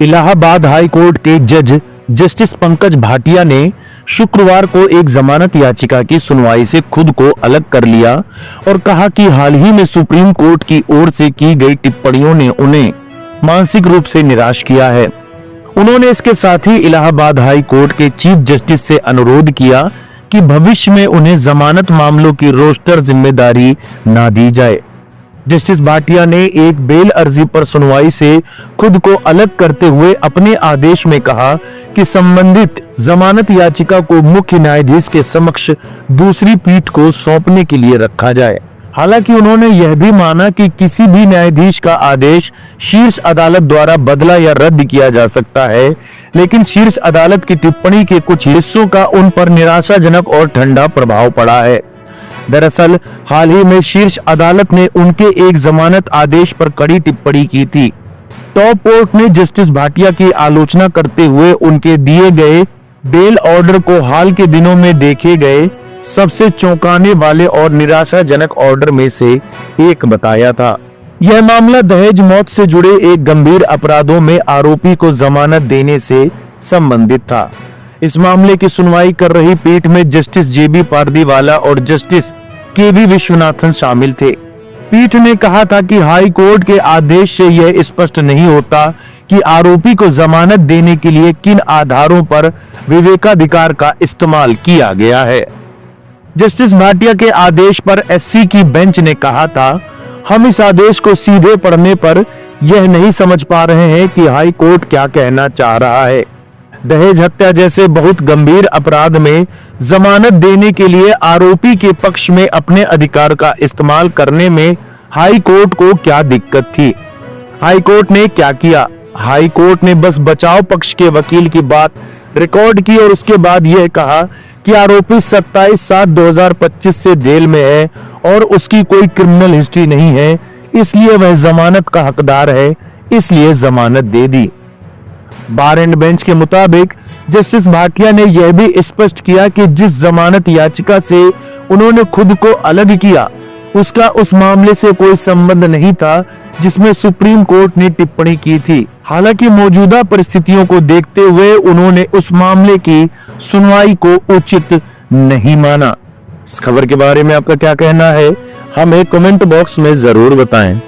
Allahabad high court के जज justice Pankaj Bhatia ने शुक्रवार को एक जमानत याचिका की सुनवाई से खुद को अलग कर लिया और कहा कि हाल ही में सुप्रीम कोर्ट की ओर से की गई टिप्पणियों ने उन्हें मानसिक रूप से निराश किया है। उन्होंने इसके साथ ही इलाहाबाद हाई कोर्ट के चीफ जस्टिस से अनुरोध किया कि भविष्य में उन्हें जमानत मामलों की रोस्टर जिम्मेदारी ना दी जाए। जस्टिस भाटिया ने एक बेल अर्जी पर सुनवाई से खुद को अलग करते हुए अपने आदेश में कहा कि संबंधित जमानत याचिका को मुख्य न्यायाधीश के समक्ष दूसरी पीठ को सौंपने के लिए रखा जाए। हालांकि उन्होंने यह भी माना कि किसी भी न्यायाधीश का आदेश शीर्ष अदालत द्वारा बदला या रद्द किया जा सकता है, लेकिन शीर्ष अदालत की टिप्पणी के कुछ हिस्सों का उन पर निराशाजनक और ठंडा प्रभाव पड़ा है। दरअसल हाल ही में शीर्ष अदालत ने उनके एक जमानत आदेश पर कड़ी टिप्पणी की थी। टॉप कोर्ट ने जस्टिस भाटिया की आलोचना करते हुए उनके दिए गए बेल ऑर्डर को हाल के दिनों में देखे गए सबसे चौंकाने वाले और निराशाजनक ऑर्डर में से एक बताया था। यह मामला दहेज मौत से जुड़े एक गंभीर अपराधों में आरोपी को जमानत देने से संबंधित था। इस मामले की सुनवाई कर रही पीठ में जस्टिस जेबी पारदीवाला और जस्टिस केवी विश्वनाथन शामिल थे। पीठ ने कहा था कि हाई कोर्ट के आदेश से यह स्पष्ट नहीं होता कि आरोपी को जमानत देने के लिए किन आधारों पर विवेकाधिकार का इस्तेमाल किया गया है। जस्टिस भाटिया के आदेश पर एससी की बेंच ने कहा था, हम इस आदेश को सीधे पढ़ने पर यह नहीं समझ पा रहे हैं कि हाई कोर्ट क्या कहना चाह रहा है। दहेज हत्या जैसे बहुत गंभीर अपराध में जमानत देने के लिए आरोपी के पक्ष में अपने अधिकार का इस्तेमाल करने में हाई कोर्ट को क्या दिक्कत थी। हाई कोर्ट ने क्या किया? हाई कोर्ट ने बस बचाव पक्ष के वकील की बात रिकॉर्ड की और उसके बाद यह कहा कि आरोपी 27/7/2025 से जेल में है और उसकी कोई क्रिमिनल हिस्ट्री नहीं है, इसलिए वह जमानत का हकदार है, इसलिए जमानत दे दी। बार एंड बेंच के मुताबिक जस्टिस भाटिया ने यह भी स्पष्ट किया कि जिस जमानत याचिका से उन्होंने खुद को अलग किया उसका उस मामले से कोई संबंध नहीं था जिसमें सुप्रीम कोर्ट ने टिप्पणी की थी। हालांकि मौजूदा परिस्थितियों को देखते हुए उन्होंने उस मामले की सुनवाई को उचित नहीं माना। इस खबर के बारे में आपका क्या कहना है, हमें कमेंट बॉक्स में जरूर बताएं।